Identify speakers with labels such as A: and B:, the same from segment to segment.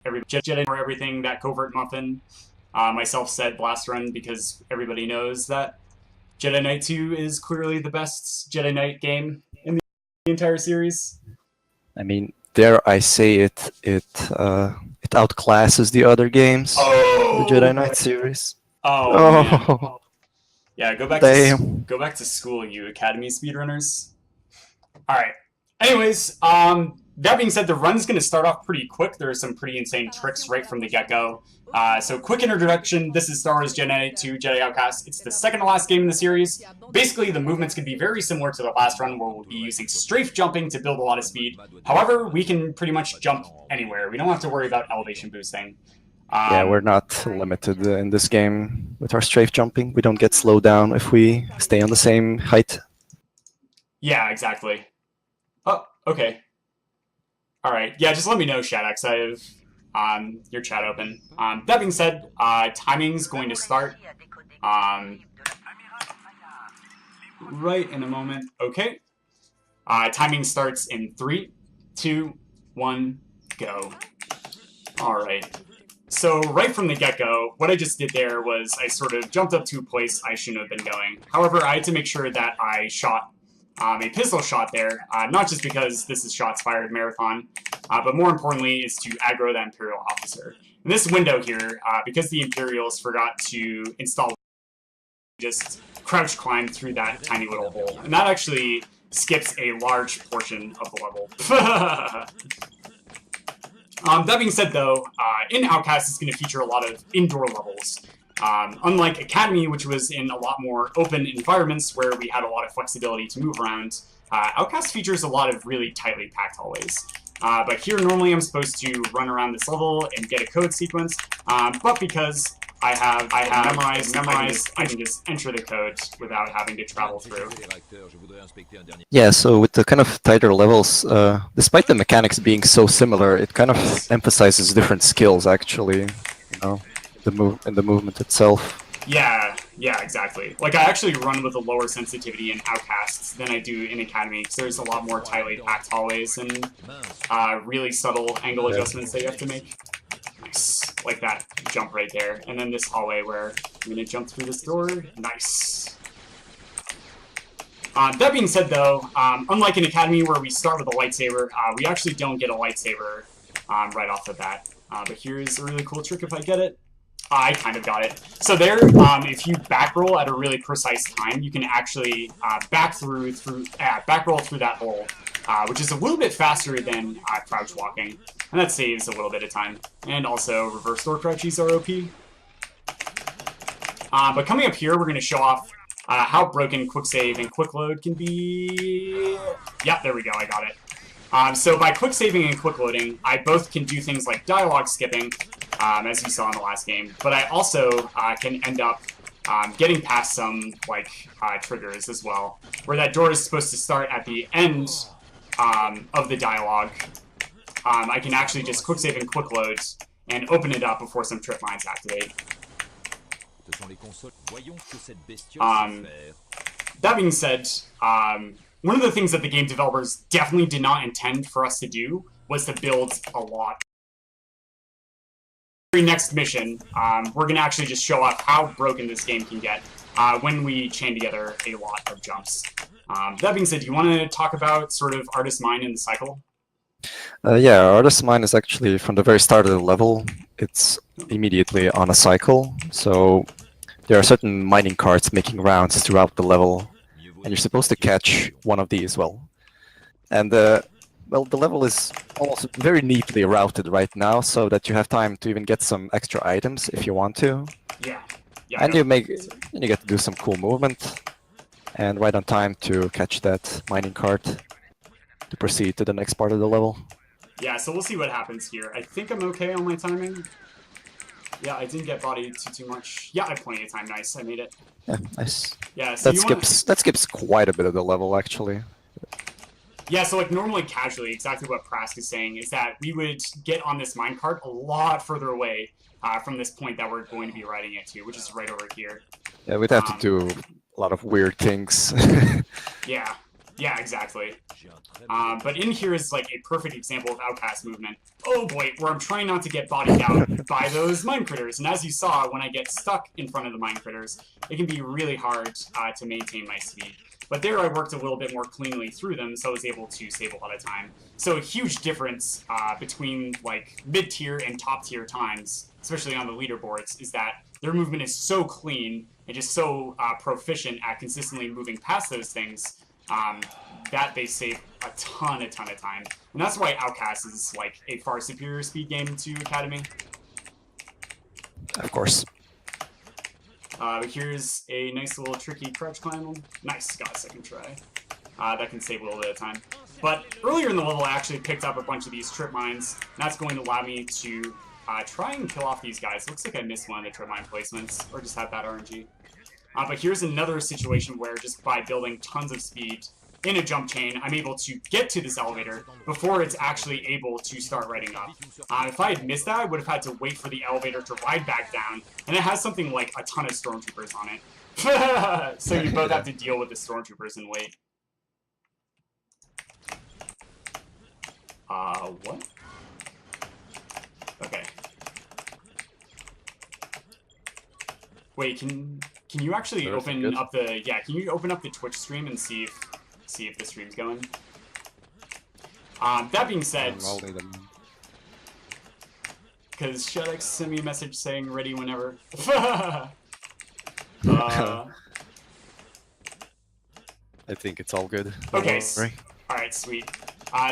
A: Jedi or everything, that covert muffin. Myself said Blast Run because everybody knows that Jedi Knight 2 is clearly the best Jedi Knight game in the entire series.
B: I mean, dare I say it, it outclasses the other games in the Jedi Knight series.
A: Oh man.
B: Oh,
A: Yeah, go back
B: damn.
A: to school, you Academy speedrunners. All right. Anyways, that being said, the run's going to start off pretty quick. There are some pretty insane tricks right from the get-go. So quick introduction, this is Star Wars Jedi 2 Jedi Outcast. It's the second to last game in the series. Basically, the movements can be very similar to the last run, where we'll be using strafe jumping to build a lot of speed. However, we can pretty much jump anywhere. We don't have to worry about elevation boosting.
B: Yeah, we're not limited in this game with our strafe jumping. We don't get slowed down if we stay on the same height.
A: Yeah, exactly. Oh, okay. All right. Yeah, just let me know, Shadox. I have your chat open. That being said, timing's going to start right in a moment. Okay. Timing starts in 3, 2, 1, go. All right. So right from the get-go, what I just did there was I sort of jumped up to a place I shouldn't have been going. However, I had to make sure that I shot a pistol shot there, not just because this is shots fired marathon, but more importantly is to aggro that Imperial officer. In this window here, because the Imperials forgot to install, just crouch climb through that tiny little hole, and that actually skips a large portion of the level. That being said, though, in Outcast, it's going to feature a lot of indoor levels. Unlike Academy, which was in a lot more open environments where we had a lot of flexibility to move around, Outcast features a lot of really tightly packed hallways. But here, normally, I'm supposed to run around this level and get a code sequence, but because I have memorized, I can just enter the code without having to travel through.
B: Yeah, so with the kind of tighter levels, despite the mechanics being so similar, it kind of emphasizes different skills, actually, you know, in the movement itself.
A: Yeah, exactly. Like, I actually run with a lower sensitivity in Outcasts than I do in Academy, because there's a lot more tightly packed hallways and really subtle angle adjustments that you have to make. Nice. Like that jump right there. And then this hallway where I'm going to jump through this door. Nice. That being said, though, unlike in Academy where we start with a lightsaber, we actually don't get a lightsaber right off the bat. But here's a really cool trick if I get it. I kind of got it. So there, if you back roll at a really precise time, you can actually back roll through that hole, which is a little bit faster than crouch walking, and that saves a little bit of time. And also, reverse door crouchies are OP. But coming up here, we're going to show off how broken quick save and quick load can be. Yeah, there we go. I got it. So by quick saving and quick loading, I both can do things like dialogue skipping, as you saw in the last game, but I also can end up getting past some like triggers as well, where that door is supposed to start at the end of the dialogue. I can actually just quick save and quick load and open it up before some trip lines activate. That being said, one of the things that the game developers definitely did not intend for us to do was to build a lot. Next mission, we're going to actually just show off how broken this game can get when we chain together a lot of jumps. That being said, do you want to talk about sort of Artist Mine and the cycle?
B: Yeah, Artist Mine is actually from the very start of the level. It's immediately on a cycle, so there are certain mining carts making rounds throughout the level, and you're supposed to catch one of these, and well, the level is almost very neatly routed right now, so that you have time to even get some extra items if you want to.
A: Yeah.
B: And you get to do some cool movement, and right on time to catch that mining cart to proceed to the next part of the level.
A: Yeah, so we'll see what happens here. I think I'm okay on my timing. Yeah, I didn't get bodied too much. Yeah, I have plenty of time. Nice, I made it.
B: Yeah, nice.
A: Yeah, so
B: that skips quite a bit of the level, actually.
A: Yeah, so like normally casually, exactly what Prask is saying is that we would get on this minecart a lot further away from this point that we're going to be riding it to, which is right over here.
B: Yeah, we'd have to do a lot of weird things.
A: Yeah. Yeah, exactly. But in here is like a perfect example of Outcast movement. Oh boy, where I'm trying not to get bodied out by those mine critters. And as you saw, when I get stuck in front of the mine critters, it can be really hard to maintain my speed. But there I worked a little bit more cleanly through them, so I was able to save a lot of time. So a huge difference between like mid-tier and top-tier times, especially on the leaderboards, is that their movement is so clean and just so proficient at consistently moving past those things that they save a ton of time. And that's why Outcast is like a far superior speed game to Academy.
B: Of course.
A: Here's a nice little tricky crouch climb. Nice, got a second try. That can save a little bit of time. But earlier in the level, I actually picked up a bunch of these trip mines. That's going to allow me to try and kill off these guys. Looks like I missed one of the trip mine placements, or just had bad RNG. But here's another situation where just by building tons of speed in a jump chain, I'm able to get to this elevator before it's actually able to start riding up. If I had missed that, I would have had to wait for the elevator to ride back down, and it has something like a ton of stormtroopers on it. So you both have to deal with the stormtroopers and wait. What? Okay. Wait, can you actually open up the can you open up the Twitch stream and see if the stream's going? That being said, because Shedex sent me a message saying ready whenever.
B: I think it's all good.
A: Okay. Alright, sweet.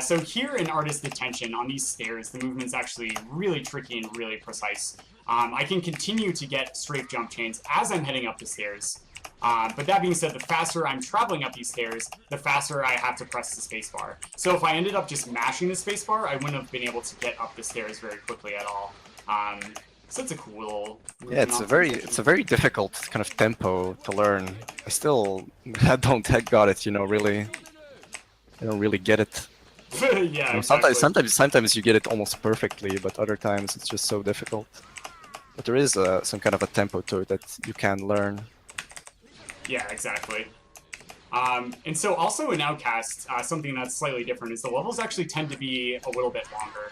A: So here in Artist Detention, on these stairs, the movement's actually really tricky and really precise. I can continue to get strafe jump chains as I'm heading up the stairs. But that being said, the faster I'm traveling up these stairs, the faster I have to press the spacebar. So if I ended up just mashing the spacebar, I wouldn't have been able to get up the stairs very quickly at all. So it's a cool little...
B: Yeah, it's a very difficult kind of tempo to learn. I don't got it, really. I don't really get it.
A: Yeah, exactly.
B: Sometimes you get it almost perfectly, but other times it's just so difficult. But there is some kind of a tempo to it that you can learn.
A: Yeah, exactly. And so also in Outcast, something that's slightly different is the levels actually tend to be a little bit longer.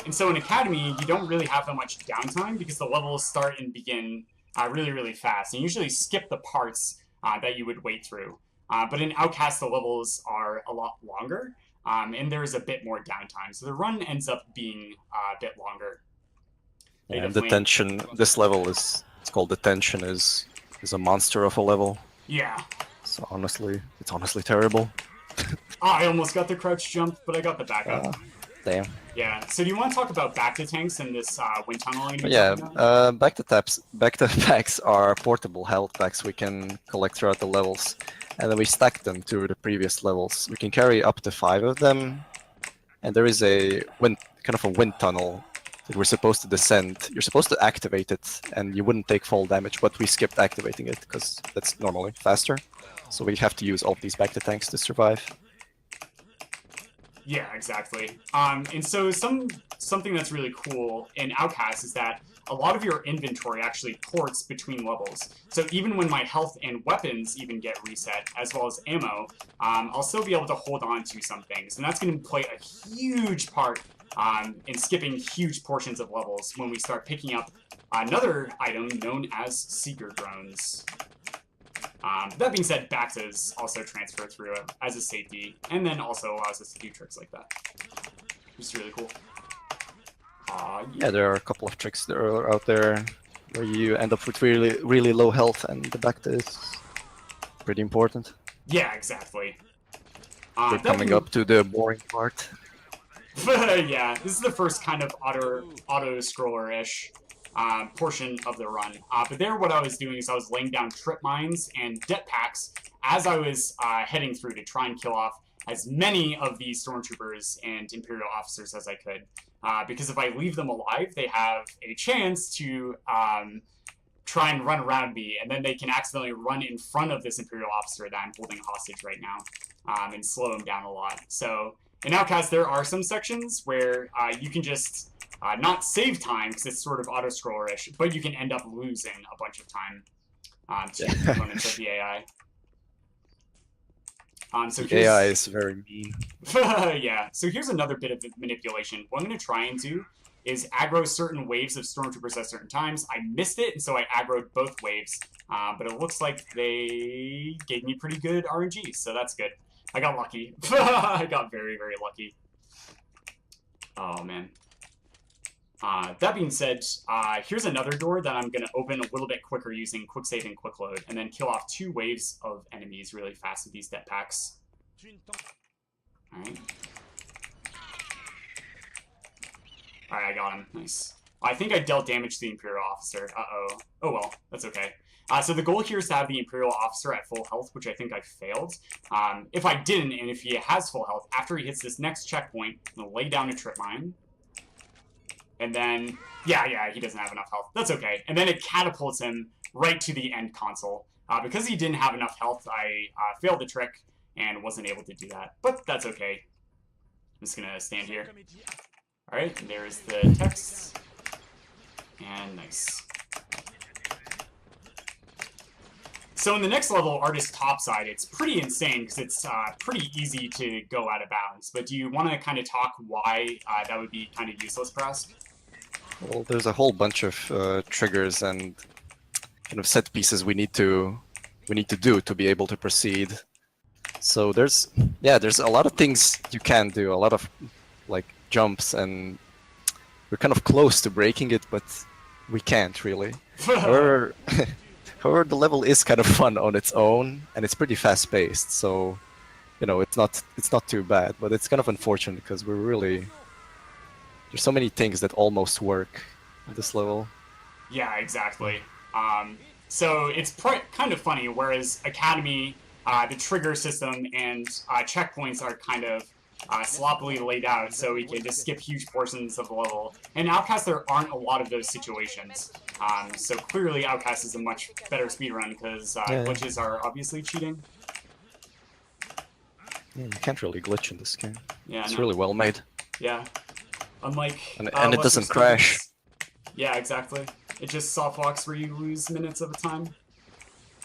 A: And so in Academy, you don't really have that much downtime because the levels start and begin really, really fast. And you usually skip the parts that you would wait through. But in Outcast, the levels are a lot longer, and there's a bit more downtime. So the run ends up being a bit longer.
B: Yeah, and Detention, this level it's called Detention, is a monster of a level.
A: Yeah.
B: So honestly, it's honestly terrible.
A: I almost got the crouch jump, but I got the backup.
B: Damn.
A: Yeah. So do you want to talk about back to tanks and this wind tunnel?
B: Yeah. Back to packs are portable health packs we can collect throughout the levels, and then we stack them to the previous levels. We can carry up to 5 of them, and there is a kind of a wind tunnel that we're supposed to descend. You're supposed to activate it, and you wouldn't take fall damage, but we skipped activating it because that's normally faster. So we have to use all of these back to tanks to survive.
A: Yeah, exactly. And so something that's really cool in Outcast is that a lot of your inventory actually ports between levels. So even when my health and weapons even get reset, as well as ammo, I'll still be able to hold on to some things. And that's going to play a huge part in skipping huge portions of levels when we start picking up another item known as Seeker Drones. That being said, Bactas also transfer through it as a safety, and then also allows us to do tricks like that. Which is really cool.
B: Yeah, there are a couple of tricks that are out there where you end up with really, really low health, and the Bacta is pretty important.
A: Yeah, exactly.
B: We're coming up to the boring part.
A: Yeah, this is the first kind of auto-scroller-ish portion of the run. But there, what I was doing is I was laying down trip mines and jetpacks as I was heading through to try and kill off as many of these stormtroopers and Imperial officers as I could. Because if I leave them alive, they have a chance to try and run around me, and then they can accidentally run in front of this Imperial officer that I'm holding hostage right now, and slow him down a lot. So in Outcast, there are some sections where you can just not save time, because it's sort of auto-scroller-ish, but you can end up losing a bunch of time to components of the AI. So
B: The AI is very mean.
A: yeah, so here's another bit of manipulation. What I'm going to try and do is aggro certain waves of stormtroopers at certain times. I missed it, and so I aggroed both waves. But it looks like they gave me pretty good RNG, so that's good. I got lucky. I got very, very lucky. Oh, man. That being said, here's another door that I'm going to open a little bit quicker using quick save and quick load, and then kill off 2 waves of enemies really fast with these jetpacks. Alright. Alright, I got him. Nice. I think I dealt damage to the Imperial Officer. Uh-oh. Oh well, that's okay. So the goal here is to have the Imperial Officer at full health, which I think I failed. If I didn't, and if he has full health, after he hits this next checkpoint, I'm going to lay down a trip mine. And then, yeah, he doesn't have enough health. That's okay. And then it catapults him right to the end console. Because he didn't have enough health, I failed the trick and wasn't able to do that. But that's okay. I'm just going to stand here. Alright, there's the text. And nice. So in the next level, Artist Topside, it's pretty insane because it's pretty easy to go out of bounds. But do you want to kind of talk why that would be kind of useless for us?
B: Well, there's a whole bunch of triggers and kind of set pieces we need to do to be able to proceed. So there's a lot of things you can do, a lot of like jumps, and we're kind of close to breaking it, but we can't really. However, the level is kind of fun on its own, and it's pretty fast-paced. So, you know, it's not too bad, but it's kind of unfortunate because there's so many things that almost work in this level.
A: Yeah, exactly. So it's kind of funny, whereas Academy, the trigger system and checkpoints are kind of sloppily laid out, so we can just skip huge portions of the level. In Outcast, there aren't a lot of those situations. So clearly, Outcast is a much better speedrun because glitches are obviously cheating.
B: Yeah, you can't really glitch in this game.
A: Yeah,
B: it's really well made.
A: Yeah, unlike
B: and it doesn't crash.
A: Yeah, exactly. It just soft locks where you lose minutes of a time.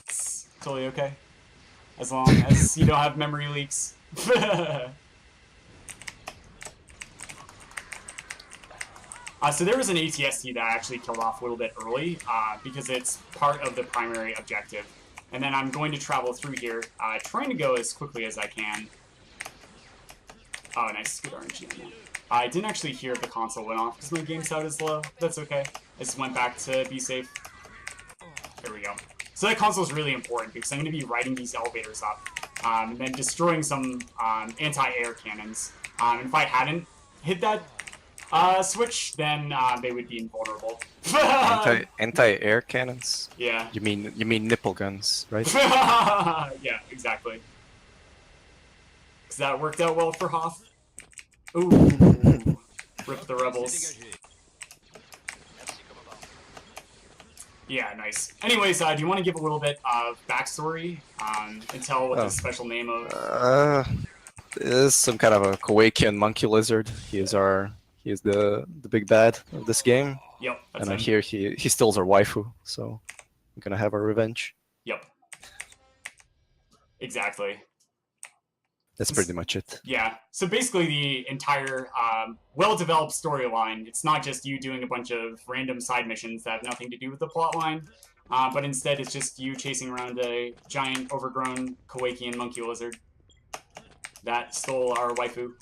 A: It's totally okay, as long as you don't have memory leaks. So there was an ATST that I actually killed off a little bit early because it's part of the primary objective. And then I'm going to travel through here, trying to go as quickly as I can. Oh, nice. Good RNG on that. I didn't actually hear if the console went off because my game sound is low. That's okay. I just went back to be safe. There we go. So that console is really important because I'm going to be riding these elevators up and then destroying some anti-air cannons. And if I hadn't hit that switch, then they would be invulnerable.
B: Anti-air cannons?
A: Yeah.
B: You mean nipple guns, right?
A: Yeah, exactly. Because that worked out well for Hoth. Ooh. Rip the rebels. Yeah, nice. Anyways, do you want to give a little bit of backstory and tell what the special name of?
B: This is some kind of a Kowakian monkey lizard. He is the big bad of this game.
A: Yep.
B: And I hear he steals our waifu, so we're gonna have our revenge.
A: Yep. Exactly.
B: That's pretty much it.
A: Yeah. So basically the entire well-developed storyline, it's not just you doing a bunch of random side missions that have nothing to do with the plot line, but instead it's just you chasing around a giant, overgrown Kowakian monkey lizard that stole our waifu.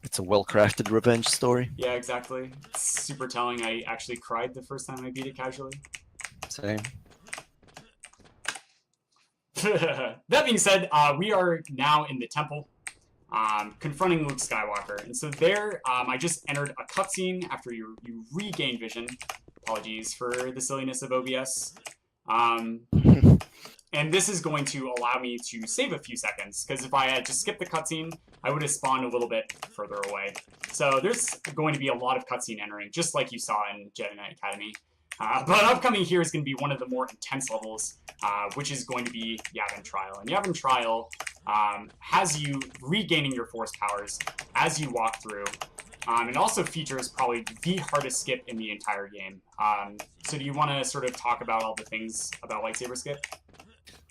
B: It's a well-crafted revenge story.
A: Yeah, exactly. It's super telling. I actually cried the first time I beat it casually.
B: Same.
A: That being said, we are now in the temple, confronting Luke Skywalker. And so there, I just entered a cutscene after you regain vision. Apologies for the silliness of OBS. And this is going to allow me to save a few seconds, because if I had just skipped the cutscene, I would have spawned a little bit further away. So there's going to be a lot of cutscene entering, just like you saw in Jedi Knight Academy. But upcoming here is going to be one of the more intense levels, which is going to be Yavin Trial. And Yavin Trial has you regaining your force powers as you walk through. It also features probably the hardest skip in the entire game. So do you want to sort of talk about all the things about lightsaber skip?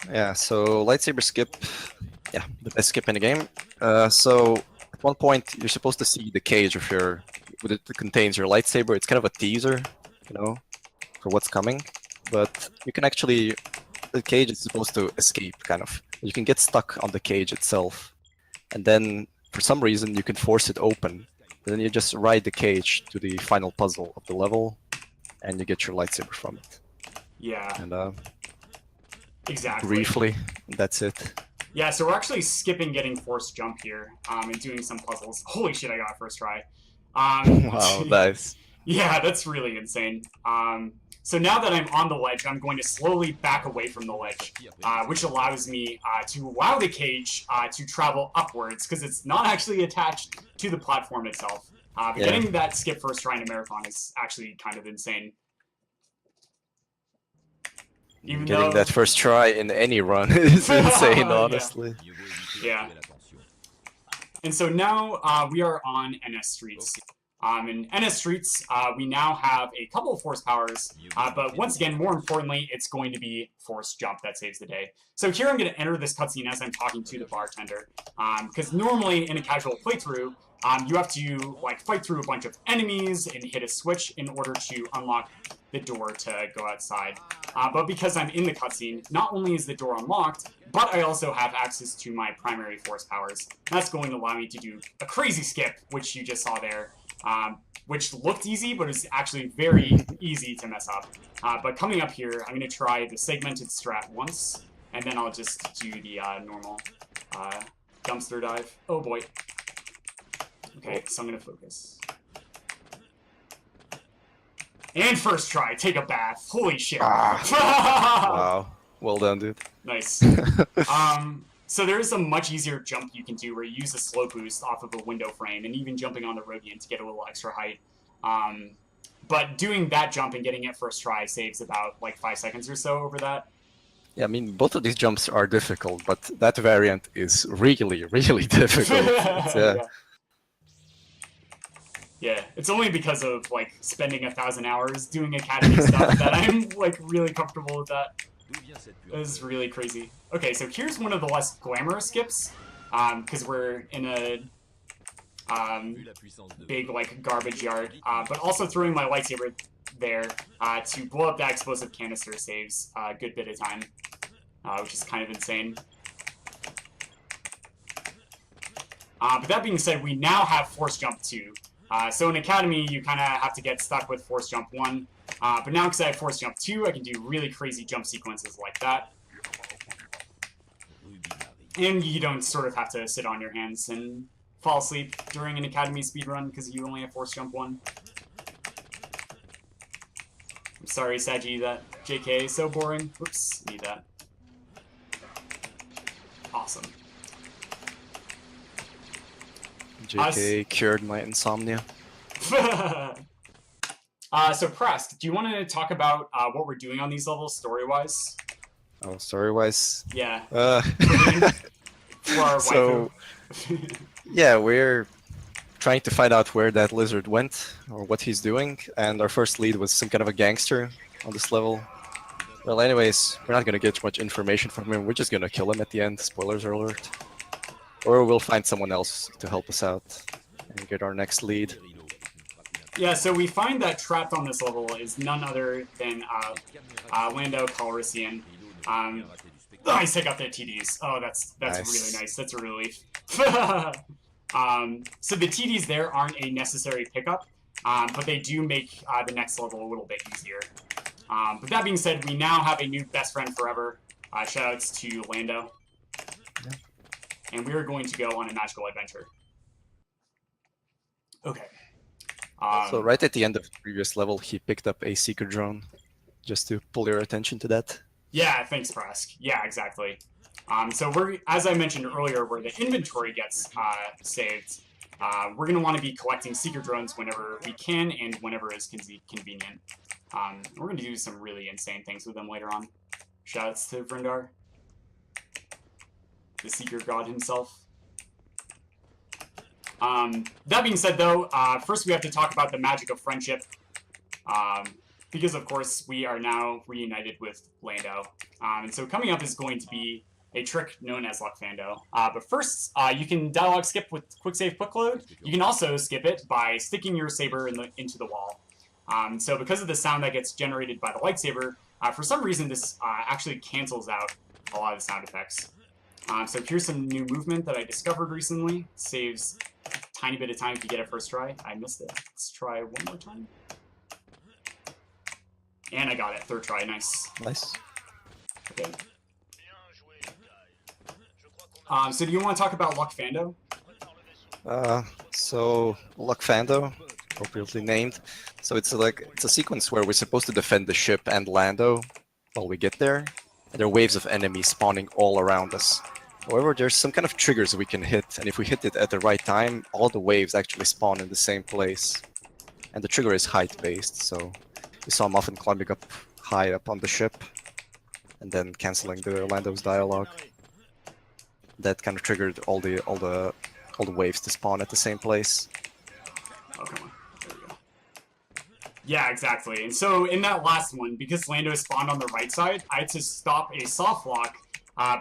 B: Yeah, so lightsaber skip Yeah, the best skip in the game. So at one point you're supposed to see the cage of your, what it contains your lightsaber. It's kind of a teaser, you know, for what's coming. But you can actually, the cage is supposed to escape, kind of. You can get stuck on the cage itself, and then for some reason you can force it open. And then you just ride the cage to the final puzzle of the level, and you get your lightsaber from it.
A: Yeah.
B: And
A: exactly.
B: briefly, that's it.
A: Yeah, so we're actually skipping getting forced jump here, and doing some puzzles. Holy shit, I got it first try.
B: Wow, nice.
A: Yeah, that's really insane. So now that I'm on the ledge, I'm going to slowly back away from the ledge, which allows me to allow the cage to travel upwards, because it's not actually attached to the platform itself. But getting that skip first try in a marathon is actually kind of insane.
B: Even getting that first try in any run is insane, honestly.
A: Yeah. And so now we are on NS Streets. In NS Streets, we now have a couple of force powers, but once again, more importantly, it's going to be force jump that saves the day. So here I'm going to enter this cutscene as I'm talking to the bartender, because normally in a casual playthrough, you have to like fight through a bunch of enemies and hit a switch in order to unlock the door to go outside. But because I'm in the cutscene, not only is the door unlocked, but I also have access to my primary force powers. That's going to allow me to do a crazy skip, which you just saw there, which looked easy, but is actually very easy to mess up. But coming up here, I'm going to try the segmented strat once, and then I'll just do the normal dumpster dive. Oh boy. Okay, so I'm going to focus. And first try, take a bath. Holy shit.
B: Wow. Well done, dude.
A: Nice. So there is a much easier jump you can do where you use a slow boost off of a window frame and even jumping on the Rodian to get a little extra height. But doing that jump and getting it first try saves about like 5 seconds or so over that.
B: Yeah, I mean, both of these jumps are difficult, but that variant is really, really difficult.
A: Yeah, it's only because of like spending 1,000 hours doing academy stuff that I'm like really comfortable with that. This is really crazy. Okay, so here's one of the less glamorous skips, because we're in a big like garbage yard, but also throwing my lightsaber there to blow up that explosive canister saves a good bit of time, which is kind of insane. But that being said, we now have Force Jump 2. So in Academy, you kind of have to get stuck with Force Jump 1. But now, because I have Force Jump 2, I can do really crazy jump sequences like that. And you don't sort of have to sit on your hands and fall asleep during an Academy speedrun because you only have Force Jump 1. I'm sorry, Saji, that JK is so boring. Oops, need that. Awesome.
B: JK cured my insomnia.
A: So Prask, do you want to talk about what we're doing on these levels story-wise?
B: Oh, story-wise?
A: Yeah.
B: For our so, yeah, we're trying to find out where that lizard went, or what he's doing, and our first lead was some kind of a gangster on this level. Well, anyways, we're not gonna get much information from him, we're just gonna kill him at the end, spoilers alert. Or we'll find someone else to help us out and get our next lead.
A: Yeah, so we find that trapped on this level is none other than Lando Calrissian. Nice, take out their TDs. Oh, that's nice. Really nice. That's a relief. So the TDs there aren't a necessary pickup, but they do make the next level a little bit easier. But that being said, we now have a new best friend forever. Shoutouts to Lando. Yeah. And we are going to go on a magical adventure. Okay.
B: So right at the end of the previous level, he picked up a seeker drone, just to pull your attention to that.
A: Yeah, thanks, Prask. Yeah, exactly. So we're, as I mentioned earlier, where the inventory gets saved, we're going to want to be collecting seeker drones whenever we can and whenever is convenient. We're going to do some really insane things with them later on. Shoutouts to Vrindar, the seeker god himself. That being said, though, first we have to talk about the magic of friendship, because, of course, we are now reunited with Lando. And so coming up is going to be a trick known as Luck Fando. But first, you can dialogue skip with quick save, quick load. You can also skip it by sticking your saber into the wall. So because of the sound that gets generated by the lightsaber, for some reason this actually cancels out a lot of the sound effects. So here's some new movement that I discovered recently. Saves a tiny bit of time if you get it first try. I missed it. Let's try one more time. And I got it. Third try. Nice.
B: Nice.
A: Okay. So do you want to talk about Luck Fando?
B: So Luck Fando, appropriately named. So it's a sequence where we're supposed to defend the ship and Lando while we get there. And there are waves of enemies spawning all around us. However, there's some kind of triggers we can hit, and if we hit it at the right time, all the waves actually spawn in the same place. And the trigger is height-based, so you saw him often climbing up high up on the ship, and then canceling the Lando's dialogue. That kind of triggered all the waves to spawn at the same place.
A: Oh, come on. There we go. Yeah, exactly. And so in that last one, because Lando spawned on the right side, I had to stop a soft lock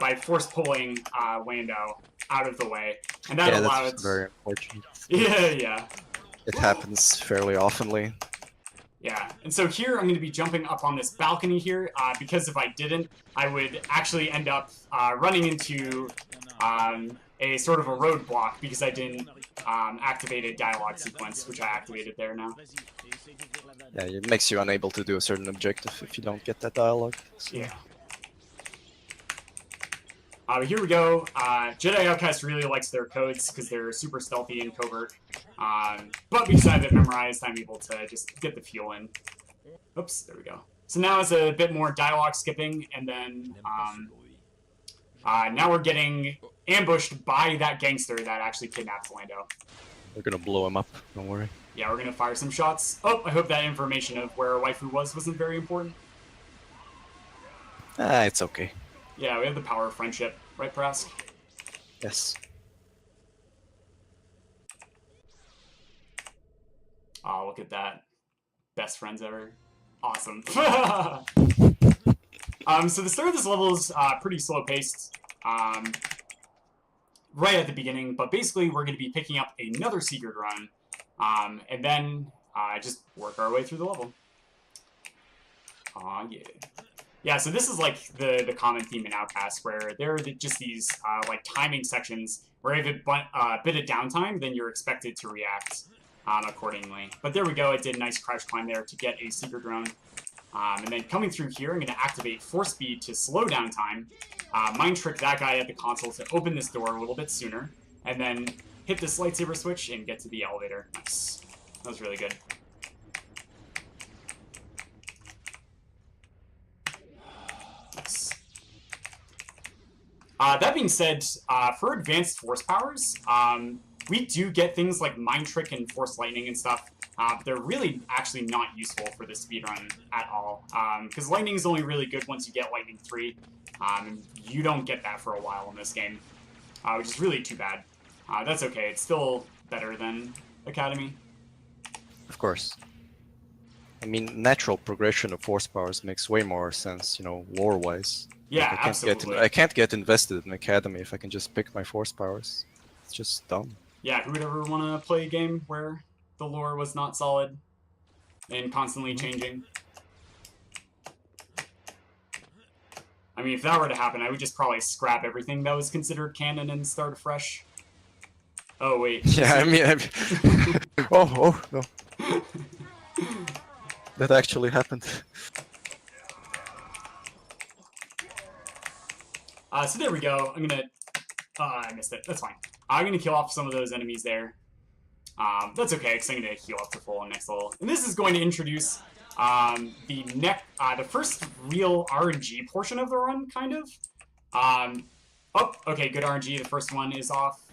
A: by force pulling Lando out of the way. And that allowed...
B: that's very unfortunate.
A: Yeah.
B: It happens fairly oftenly.
A: Yeah, and so here I'm going to be jumping up on this balcony here, because if I didn't, I would actually end up running into a sort of a roadblock because I didn't activate a dialogue sequence, which I activated there now.
B: Yeah, it makes you unable to do a certain objective if you don't get that dialogue. So.
A: Yeah. Here we go. Jedi Outcast really likes their codes because they're super stealthy and covert. But because I have it memorized, I'm able to just get the feel in. Oops, there we go. So now it's a bit more dialogue skipping, and then now we're getting ambushed by that gangster that actually kidnapped Lando.
B: We're gonna blow him up, don't worry.
A: Yeah, we're gonna fire some shots. Oh, I hope that information of where our waifu wasn't very important.
B: It's okay.
A: Yeah, we have the power of friendship, right, Prask?
B: Yes.
A: Oh, look at that. Best friends ever. Awesome. So the start of this level is pretty slow-paced right at the beginning, but basically we're going to be picking up another secret run, and then just work our way through the level. Aw, yeah. Yeah, so this is like the common theme in Outcast, where there are just these like timing sections where if you have a bit of downtime, then you're expected to react accordingly. But there we go, I did a nice crouch climb there to get a secret drone. And then coming through here, I'm going to activate Force Speed to slow down time, mind trick that guy at the console to open this door a little bit sooner, and then hit this lightsaber switch and get to the elevator. Nice. That was really good. Nice. That being said, for advanced force powers, we do get things like Mind Trick and Force Lightning and stuff. They're really actually not useful for the speedrun at all, because Lightning is only really good once you get Lightning 3, and you don't get that for a while in this game, which is really too bad. That's okay, it's still better than Academy.
B: Of course. I mean, natural progression of force powers makes way more sense, you know, lore-wise.
A: Yeah,
B: like,
A: absolutely.
B: I can't get invested in Academy if I can just pick my force powers. It's just dumb.
A: Yeah, who would ever want to play a game where the lore was not solid and constantly changing? I mean, if that were to happen, I would just probably scrap everything that was considered canon and start fresh. Oh, wait.
B: Yeah, I mean... oh, no. That actually happened.
A: So there we go. I'm gonna... I missed it. That's fine. I'm gonna kill off some of those enemies there. That's okay, because I'm gonna heal up to full on next level. And this is going to introduce the first real RNG portion of the run, kind of. Oh, okay, good RNG. The first one is off.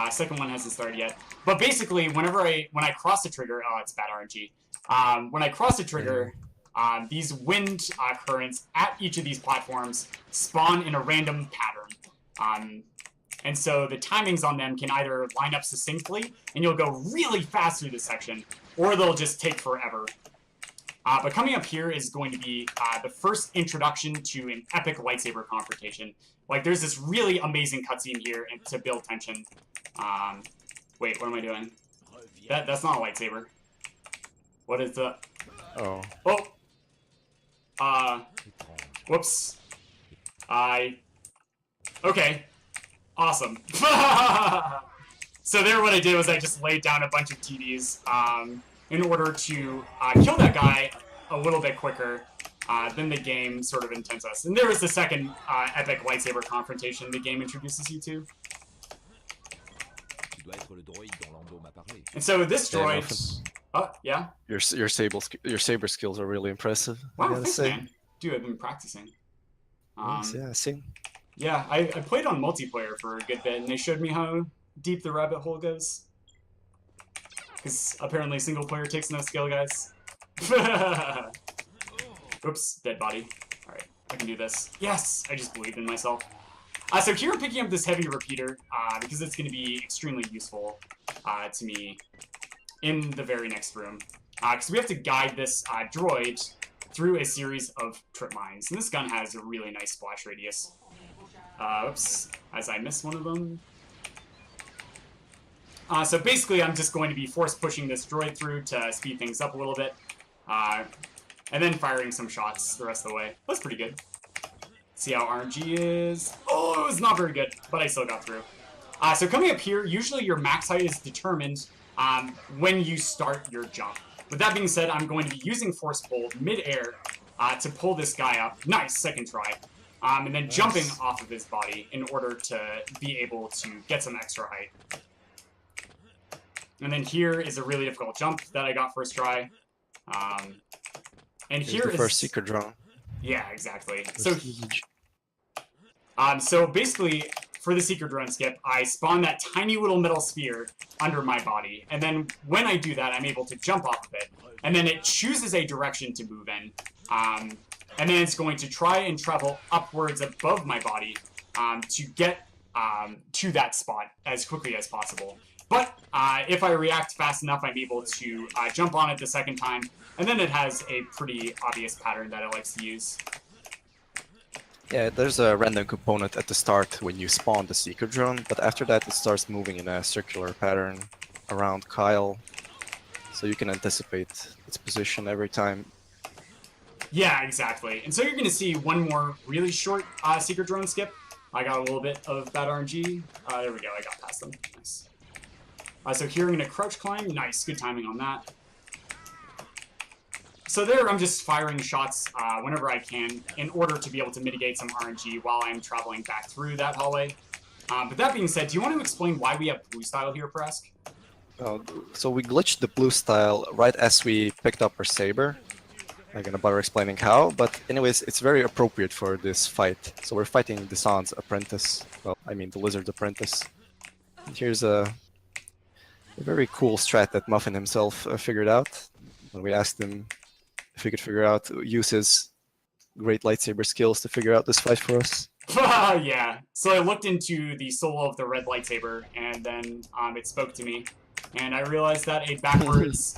A: Second one hasn't started yet. But basically, when I cross the trigger, oh, it's bad RNG. When I cross the trigger, these wind currents at each of these platforms spawn in a random pattern. And so the timings on them can either line up succinctly, and you'll go really fast through this section, or they'll just take forever. But coming up here is going to be the first introduction to an epic lightsaber confrontation. Like, there's this really amazing cutscene here to build tension. Wait, what am I doing? That's not a lightsaber. What is the...
B: Oh.
A: Oh! Whoops. Okay. Awesome. So there what I did was I just laid down a bunch of TDs in order to kill that guy a little bit quicker than the game sort of intends us. And there was the second epic lightsaber confrontation the game introduces you to. And so this droid... yeah?
B: Your saber skills are really impressive.
A: Wow, thanks, man. Dude, I've been practicing.
B: Yeah, same.
A: Yeah, I played on multiplayer for a good bit, and they showed me how deep the rabbit hole goes. Because apparently single player takes no skill, guys. Oops, dead body. Alright, I can do this. Yes! I just believed in myself. So here I'm picking up this heavy repeater, because it's going to be extremely useful to me in the very next room. Because we have to guide this droid through a series of trip mines. And this gun has a really nice splash radius. Oops, as I missed one of them. So basically I'm just going to be force pushing this droid through to speed things up a little bit. And then firing some shots the rest of the way. That's pretty good. See how RNG is. Oh, it was not very good, but I still got through. So coming up here, usually your max height is determined when you start your jump. With that being said, I'm going to be using force pull mid-air to pull this guy up. Nice, second try. And then jumping off of his body in order to be able to get some extra height. And then here is a really difficult jump that I got first try. And here is the
B: first secret drone.
A: Yeah, exactly. So basically, for the secret drone skip, I spawn that tiny little metal sphere under my body, and then when I do that, I'm able to jump off of it, and then it chooses a direction to move in, and then it's going to try and travel upwards above my body to get to that spot as quickly as possible. But if I react fast enough, I'm able to jump on it the second time, and then it has a pretty obvious pattern that it likes to use.
B: Yeah, there's a random component at the start when you spawn the secret drone, but after that it starts moving in a circular pattern around Kyle, so you can anticipate its position every time.
A: Yeah, exactly. And so you're going to see one more really short secret drone skip. I got a little bit of bad RNG. There we go, I got past them. Nice. So here I'm going to crouch climb. Nice, good timing on that. So there I'm just firing shots whenever I can in order to be able to mitigate some RNG while I'm traveling back through that hallway. But that being said, do you want to explain why we have blue style here, Prask?
B: So we glitched the blue style right as we picked up our saber. I'm not gonna bother explaining how, but anyways, it's very appropriate for this fight. So we're fighting Desan's apprentice. Well, I mean the lizard apprentice. And here's a very cool strat that Muffin himself figured out when we asked him if he could use his great lightsaber skills to figure out this fight for us.
A: Yeah, so I looked into the soul of the red lightsaber, and then it spoke to me, and I realized that a backwards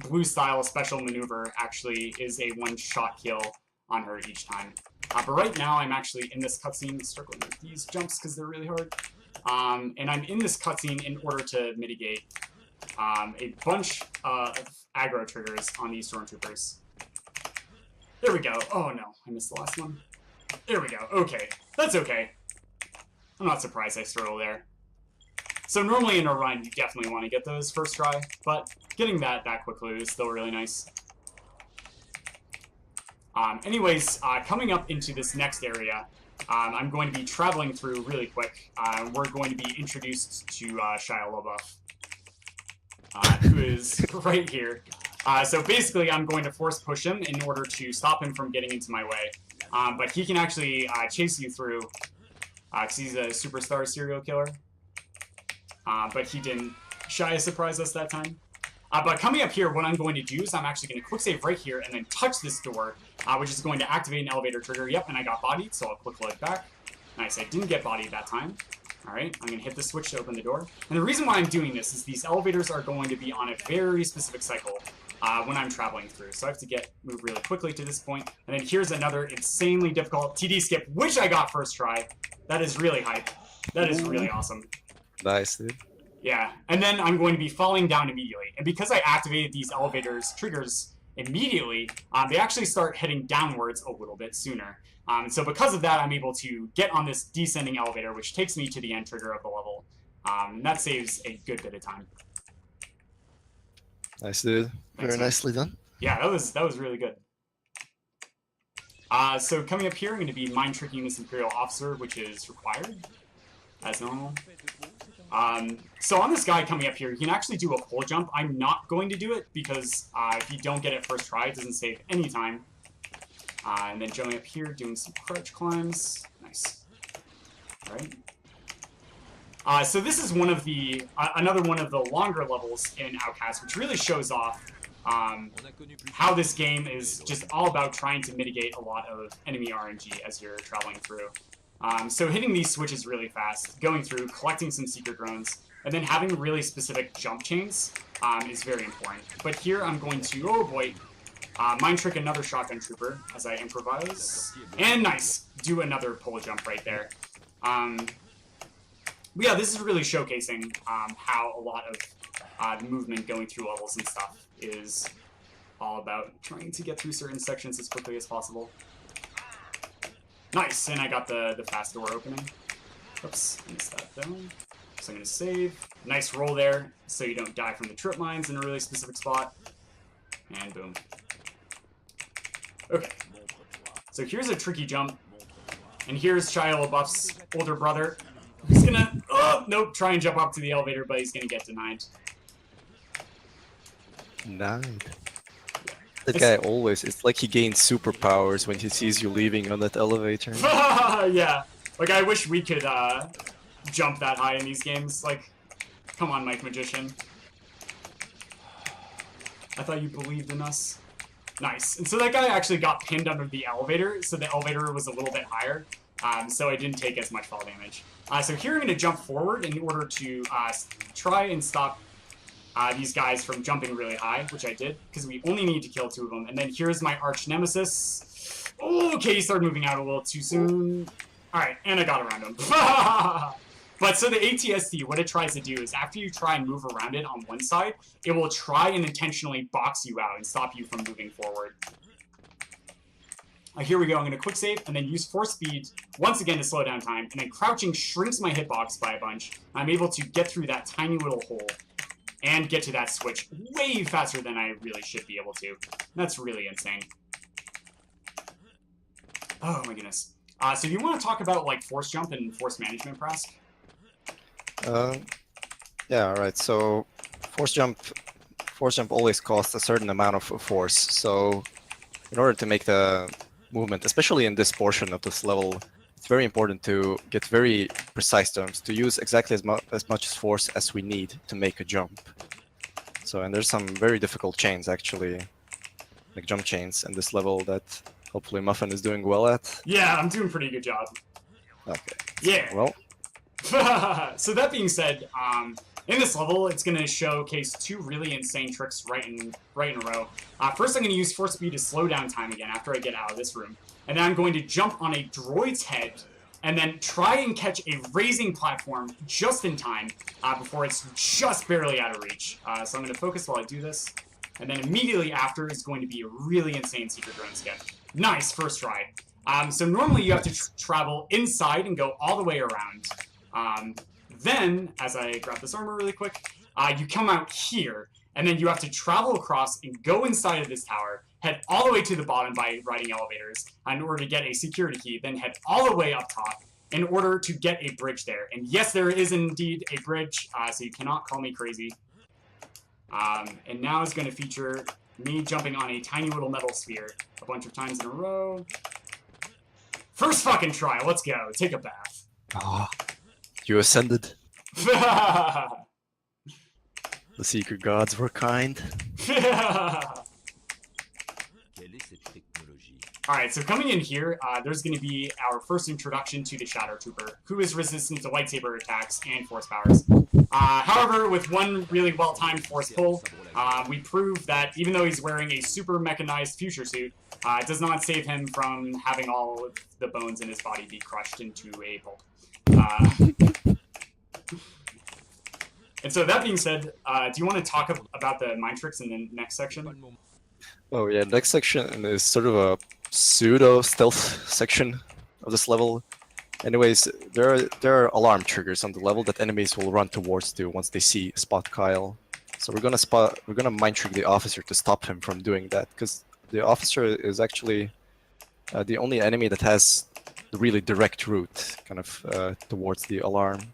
A: blue style special maneuver actually is a one-shot kill on her each time. But right now I'm actually in this cutscene struggling with these jumps because they're really hard. And I'm in this cutscene in order to mitigate a bunch of aggro triggers on these stormtroopers. There we go. Oh no, I missed the last one. There we go. Okay, that's okay. I'm not surprised I struggled there. So normally in a run, you definitely want to get those first try, but getting that quickly is still really nice. Anyways, coming up into this next area, I'm going to be traveling through really quick. We're going to be introduced to Shia LaBeouf, who is right here. So basically, I'm going to force push him in order to stop him from getting into my way. But he can actually chase you through, because he's a superstar serial killer. But he didn't. Shia surprised us that time. But coming up here, what I'm going to do is I'm actually going to quick save right here and then touch this door, which is going to activate an elevator trigger. Yep, and I got bodied, so I'll quick load back. Nice, I didn't get bodied that time. Alright, I'm going to hit the switch to open the door. And the reason why I'm doing this is these elevators are going to be on a very specific cycle. when I'm traveling through. So I have to move really quickly to this point. And then here's another insanely difficult TD skip, which I got first try. That is really hype. That is really awesome.
B: Nice, dude.
A: Yeah, and then I'm going to be falling down immediately. And because I activated these elevators triggers immediately, they actually start heading downwards a little bit sooner. So because of that, I'm able to get on this descending elevator, which takes me to the end trigger of the level. That saves a good bit of time.
B: Nice, dude.
C: Very nicely done.
A: Yeah, that was really good. So coming up here, I'm going to be mind tricking this Imperial officer, which is required, as normal. So on this guy coming up here, you can actually do a pole jump. I'm not going to do it because if you don't get it first try, it doesn't save any time. And then jumping up here, doing some crouch climbs. Nice. All right. So this is one of the another one of the longer levels in Outcast, which really shows off how this game is just all about trying to mitigate a lot of enemy RNG as you're traveling through. So hitting these switches really fast, going through, collecting some secret drones, and then having really specific jump chains is very important. But here I'm going to, oh boy, mind trick another shotgun trooper as I improvise. And nice! Do another pole jump right there. But yeah, this is really showcasing how a lot of the movement going through levels and stuff is all about trying to get through certain sections as quickly as possible. Nice, and I got the fast door opening. Oops, I missed that down. So I'm going to save. Nice roll there, so you don't die from the trip mines in a really specific spot. And boom. Okay. So here's a tricky jump. And here's Shia LaBeouf's older brother. He's gonna, oh, nope, try and jump up to the elevator, but he's gonna get denied.
B: Nice. That guy always, it's like he gains superpowers when he sees you leaving on that elevator.
A: Yeah, like I wish we could jump that high in these games. Like, come on, Mike Magician. I thought you believed in us. Nice. And so that guy actually got pinned under the elevator, so the elevator was a little bit higher. So I didn't take as much fall damage. So here I'm going to jump forward in order to try and stop these guys from jumping really high, which I did, because we only need to kill 2 of them. And then here's my arch nemesis. Oh, okay, he started moving out a little too soon. Alright, and I got around him. But so the ATST, what it tries to do is after you try and move around it on one side, it will try and intentionally box you out and stop you from moving forward. Here we go, I'm going to quick save, and then use force speed once again to slow down time, and then crouching shrinks my hitbox by a bunch. I'm able to get through that tiny little hole and get to that switch way faster than I really should be able to. That's really insane. Oh my goodness. So do you want to talk about like force jump and force management, Prask?
B: Yeah, alright, so force jump always costs a certain amount of force, so in order to make the movement, especially in this portion of this level, it's very important to get very precise jumps, to use exactly as much force as we need to make a jump. So, and there's some very difficult chains actually, like jump chains in this level that hopefully Muffin is doing well at.
A: Yeah, I'm doing a pretty good job.
B: Okay.
A: Yeah.
B: Well.
A: So that being said, in this level, it's going to showcase 2 really insane tricks right in a row. First, I'm going to use force speed to slow down time again after I get out of this room. And then I'm going to jump on a droid's head and then try and catch a raising platform just in time before it's just barely out of reach. So I'm going to focus while I do this. And then immediately after is going to be a really insane secret drone skip. Nice, first try. So normally you have to travel inside and go all the way around. Then, as I grab this armor really quick, you come out here, and then you have to travel across and go inside of this tower, head all the way to the bottom by riding elevators in order to get a security key, then head all the way up top in order to get a bridge there. And yes, there is indeed a bridge, so you cannot call me crazy. And now it's going to feature me jumping on a tiny little metal sphere a bunch of times in a row. First fucking try, let's go. Take a bath.
B: Oh, you ascended. The secret gods were kind.
A: Alright, so coming in here, there's going to be our first introduction to the Shadow Trooper, who is resistant to lightsaber attacks and force powers. However, with one really well-timed force pull, we prove that even though he's wearing a super mechanized future suit, it does not save him from having all of the bones in his body be crushed into a pulp. And so that being said, do you want to talk about the mind tricks in the next section?
B: Oh yeah, next section is sort of a pseudo stealth section of this level. Anyways, there are alarm triggers on the level that enemies will run towards to once they spot Kyle. So we're gonna mind trick the officer to stop him from doing that, because the officer is actually the only enemy that has the really direct route kind of towards the alarm.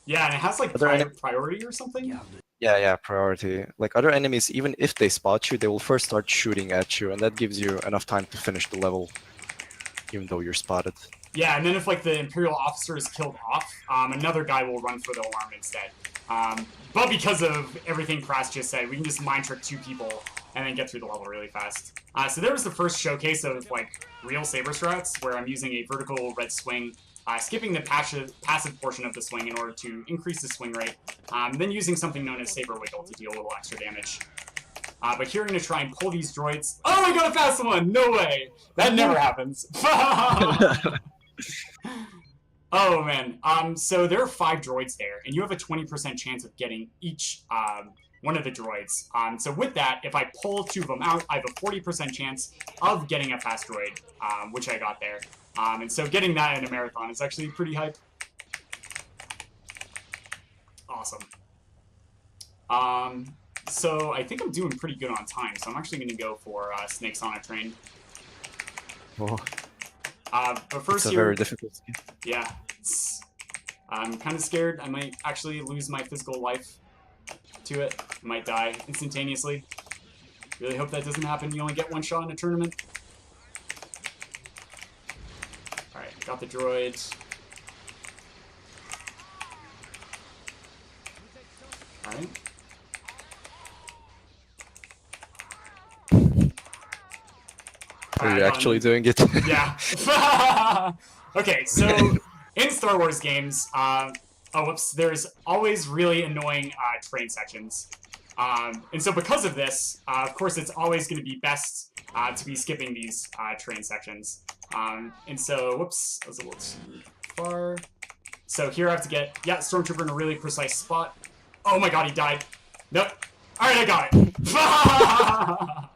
A: Yeah, and it has like priority or something?
B: Yeah, priority. Like other enemies, even if they spot you, they will first start shooting at you, and that gives you enough time to finish the level, even though you're spotted.
A: Yeah, and then if like the Imperial officer is killed off, another guy will run for the alarm instead. But because of everything Kras just said, we can just mind trick 2 people and then get through the level really fast. So there was the first showcase of like real saber strats, where I'm using a vertical red swing, skipping the passive portion of the swing in order to increase the swing rate, then using something known as saber wiggle to deal a little extra damage. But here I'm going to try and pull these droids. Oh, I got a fast one! No way! That never happens. Oh, man. So there are 5 droids there, and you have a 20% chance of getting each one of the droids. So with that, if I pull 2 of them out, I have a 40% chance of getting a fast droid, which I got there. And so getting that in a marathon is actually pretty hype. Awesome. So I think I'm doing pretty good on time, so I'm actually going to go for Snakes on a Train.
B: Oh.
A: But first
B: it's
A: here,
B: very difficult.
A: Yeah, I'm kind of scared. I might actually lose my physical life to it. I might die instantaneously. Really hope that doesn't happen. You only get 1 shot in a tournament. Alright, got the droid. Alright.
B: Are you actually doing it?
A: Yeah. Okay, so in Star Wars games, there's always really annoying train sections. And so because of this, of course, it's always going to be best to be skipping these train sections. And so, whoops, that was a little too far. So here I have to get, Stormtrooper in a really precise spot. Oh my god, he died. Nope. Alright, I got it.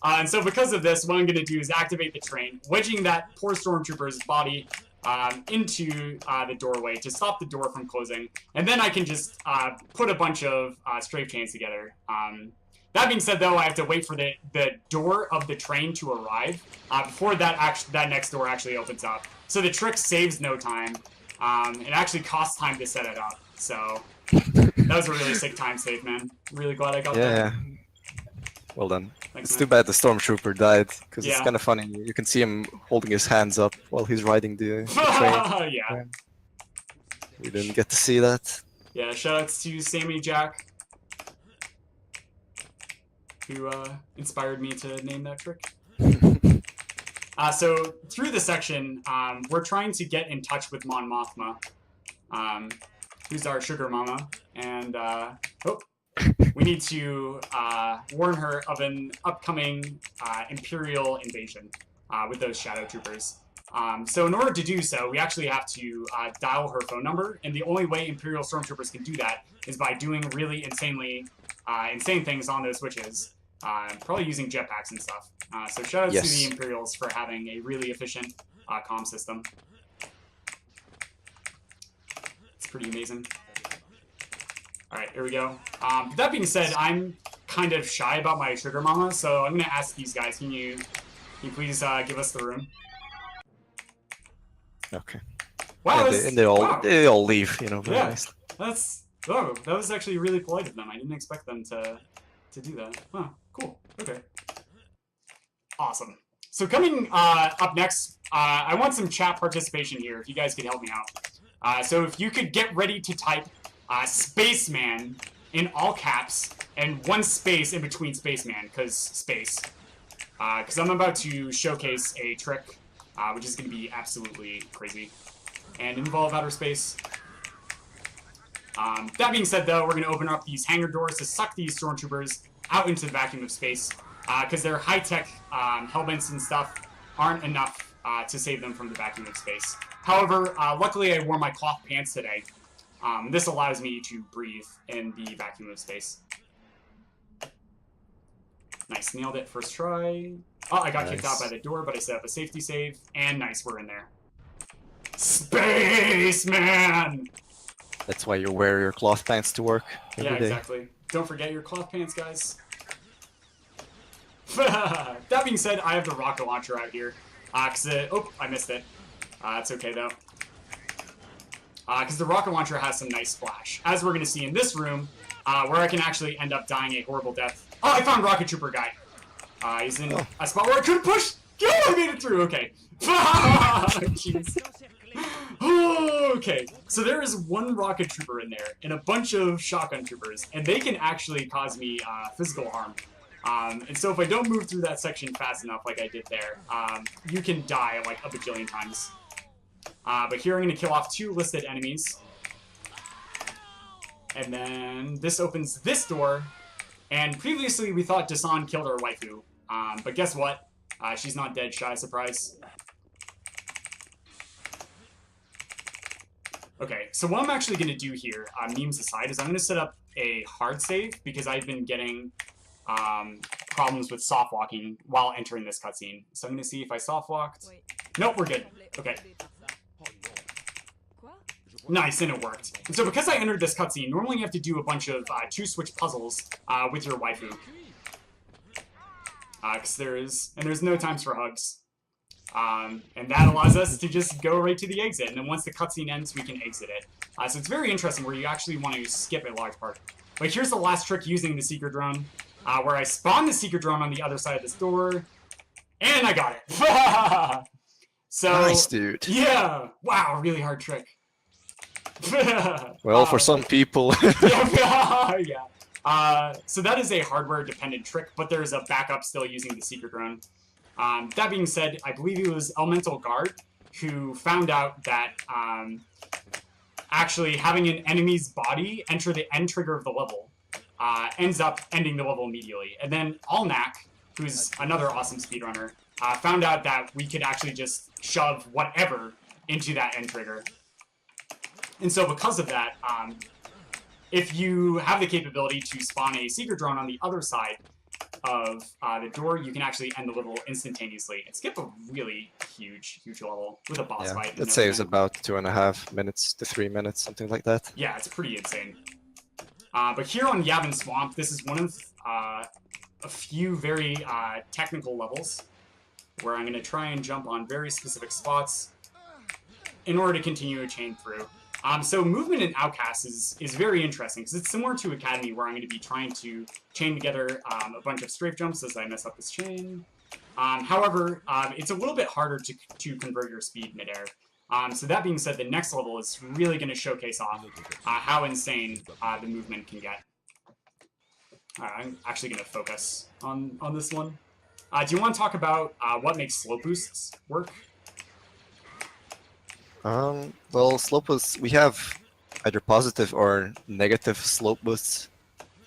A: And so because of this, what I'm going to do is activate the train, wedging that poor Stormtrooper's body into the doorway to stop the door from closing. And then I can just put a bunch of strafe chains together. That being said, though, I have to wait for the door of the train to arrive before that next door actually opens up. So the trick saves no time. It actually costs time to set it up. So that was a really sick time save, man. Really glad I got that.
B: Yeah. Well done.
A: Thanks,
B: It's
A: man.
B: too bad the Stormtrooper died, because
A: Yeah.
B: it's kind of funny. You can see him holding his hands up while he's riding the train.
A: Yeah.
B: We didn't get to see that.
A: Yeah, shoutouts to Sammy Jack, who inspired me to name that trick. So through the section, we're trying to get in touch with Mon Mothma, who's our sugar mama, and we need to warn her of an upcoming Imperial invasion with those Shadow Troopers. So in order to do so, we actually have to dial her phone number, and the only way Imperial Stormtroopers can do that is by doing really insane things on those switches, probably using jetpacks and stuff. So shoutouts to the Imperials for having a really efficient comm system. It's pretty amazing. Alright, here we go. That being said, I'm kind of shy about my sugar mama, so I'm going to ask these guys, can you please give us the room?
B: Okay.
A: Wow,
B: yeah, they all leave, very nicely.
A: That was actually really polite of them. I didn't expect them to do that. Huh, cool. Okay. Awesome. So coming up next, I want some chat participation here, if you guys could help me out. So if you could get ready to type Spaceman in all caps and 1 space in between Spaceman, because space. because I'm about to showcase a trick, which is going to be absolutely crazy and involve outer space. That being said, though, we're going to open up these hangar doors to suck these stormtroopers out into the vacuum of space, because their high-tech helmets and stuff aren't enough to save them from the vacuum of space. However, luckily I wore my cloth pants today. This allows me to breathe in the vacuum of space. Nice, nailed it first try. Oh, I got kicked out by the door, but I set up a safety save, and nice, we're in there. Spaceman!
B: That's why you wear your cloth pants to work every day.
A: Exactly. Don't forget your cloth pants, guys. That being said, I have the rocket launcher out here. Oh, I missed it. It's okay, though. Because the rocket launcher has some nice splash. As we're going to see in this room, where I can actually end up dying a horrible death. Oh, I found Rocket Trooper guy. He's in a spot where I couldn't push. Oh, I made it through. Okay. Jeez. Okay, so there is one rocket trooper in there and a bunch of shotgun troopers, and they can actually cause me physical harm. And so if I don't move through that section fast enough like I did there, you can die like a bajillion times. But here I'm going to kill off 2 listed enemies. And then this opens this door. And previously we thought Dasan killed our waifu. But guess what? She's not dead, shy surprise. Okay, so what I'm actually going to do here, memes aside, is I'm going to set up a hard save because I've been getting problems with soft walking while entering this cutscene. So I'm going to see if I soft walked. Nope, we're good. Okay. Nice, and it worked. And so because I entered this cutscene, normally you have to do a bunch of 2-switch puzzles with your waifu. Because there's no times for hugs. And that allows us to just go right to the exit, and then once the cutscene ends, we can exit it. So it's very interesting where you actually want to skip a large part. But here's the last trick using the Seeker Drone, where I spawn the Seeker Drone on the other side of this door, and I got it! So,
B: nice, dude.
A: Yeah! Wow, really hard trick.
B: Well, for some people.
A: Yeah. So that is a hardware-dependent trick, but there's a backup still using the Seeker Drone. That being said, I believe it was Elemental Guard who found out that actually having an enemy's body enter the end trigger of the level ends up ending the level immediately. And then Alnak, who's another awesome speedrunner, found out that we could actually just shove whatever into that end trigger. And so because of that, if you have the capability to spawn a Seeker Drone on the other side of the door, you can actually end the level instantaneously and skip a really huge level with a boss fight.
B: It saves about 2.5 minutes to 3 minutes, something like that.
A: Yeah, it's pretty insane. But here on Yavin Swamp, this is one of a few very technical levels where I'm going to try and jump on very specific spots in order to continue a chain through. So movement in Outcast is very interesting, because it's similar to Academy, where I'm going to be trying to chain together a bunch of strafe jumps as I mess up this chain. However, it's a little bit harder to convert your speed midair. So that being said, the next level is really going to showcase off how insane the movement can get. I'm actually going to focus on this one. Do you want to talk about what makes slope boosts work?
B: Well, slope boosts, we have either positive or negative slope boosts,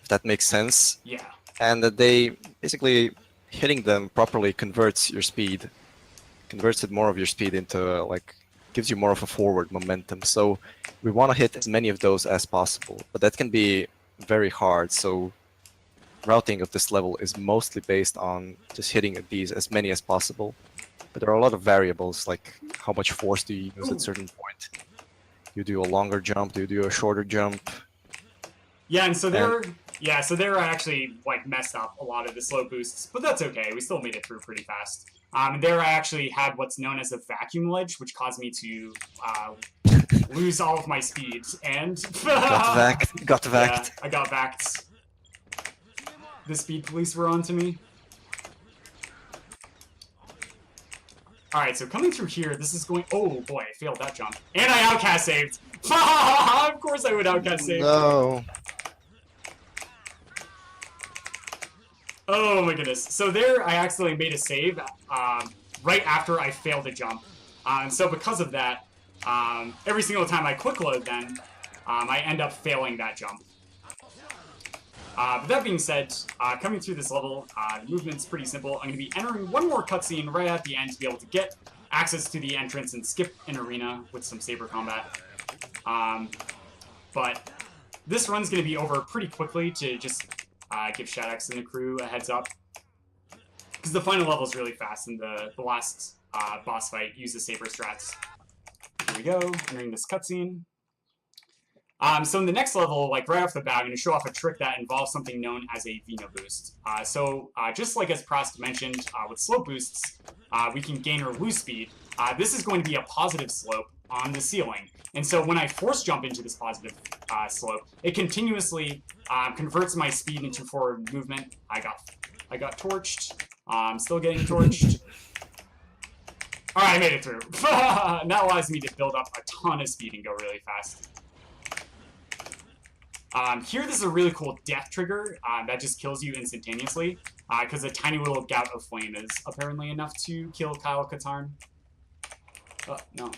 B: if that makes sense.
A: Yeah.
B: And that they, basically, hitting them properly converts your speed, converts it more of your speed into, like, gives you more of a forward momentum. So we want to hit as many of those as possible, but that can be very hard. So routing of this level is mostly based on just hitting these as many as possible. But there are a lot of variables, like how much force do you use at a certain point. You do a longer jump, do you do a shorter jump?
A: Yeah, and so there I actually like messed up a lot of the slow boosts, but that's okay. We still made it through pretty fast. There I actually had what's known as a vacuum ledge, which caused me to lose all of my speed. And
B: got vacked.
A: Yeah, I got vacked. The speed police were on to me. Alright, so coming through here, this is going... Oh boy, I failed that jump. And I outcast saved! Of course I would outcast save.
B: No.
A: Oh my goodness. So there I accidentally made a save right after I failed a jump. And so because of that, every single time I quick load then, I end up failing that jump. But that being said, coming through this level, the movement's pretty simple. I'm going to be entering one more cutscene right at the end to be able to get access to the entrance and skip an arena with some saber combat. But this run's going to be over pretty quickly to just give Shadox and the crew a heads up. Because the final level is really fast, and the last boss fight uses saber strats. Here we go, entering this cutscene. So in the next level, like right off the bat, I'm going to show off a trick that involves something known as a Vino boost. Just like as Prost mentioned, with slope boosts, we can gain or lose speed. This is going to be a positive slope on the ceiling. And so when I force jump into this positive slope, it continuously converts my speed into forward movement. I got torched. Still getting torched. Alright, I made it through. That allows me to build up a ton of speed and go really fast. Here, this is a really cool death trigger that just kills you instantaneously, because a tiny little gout of flame is apparently enough to kill Kyle Katarn. Oh, no.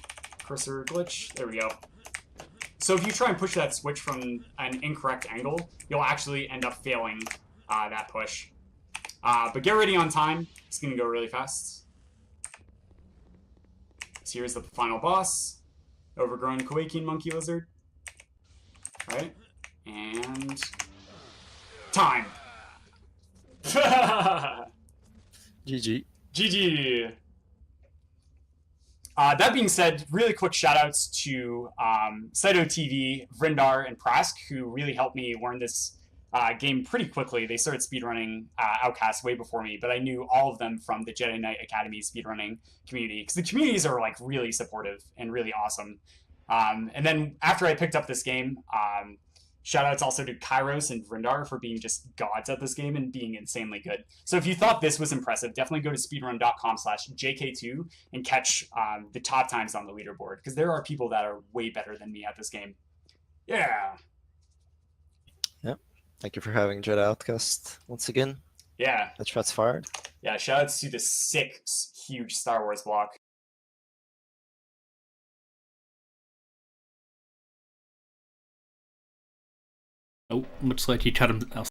A: Cursor glitch. There we go. So if you try and push that switch from an incorrect angle, you'll actually end up failing that push. But get ready on time. It's going to go really fast. So here's the final boss. Overgrown Kowakian Monkey Lizard. Alright. And time.
B: GG.
A: GG. That being said, really quick shoutouts to Saito TV, Vrindar, and Prask, who really helped me learn this game pretty quickly. They started speedrunning Outcast way before me, but I knew all of them from the Jedi Knight Academy speedrunning community, because the communities are like really supportive and really awesome. And then after I picked up this game, shoutouts also to Kairos and Vrindar for being just gods at this game and being insanely good. So if you thought this was impressive, definitely go to speedrun.com/JK2 and catch the top times on the leaderboard, because there are people that are way better than me at this game. Yeah.
B: Yep. Thank you for having Jedi Outcast once again.
A: Yeah.
B: The shots fired.
A: Yeah, shoutouts to the sick, huge Star Wars block.
C: Oh, looks like he cut himself.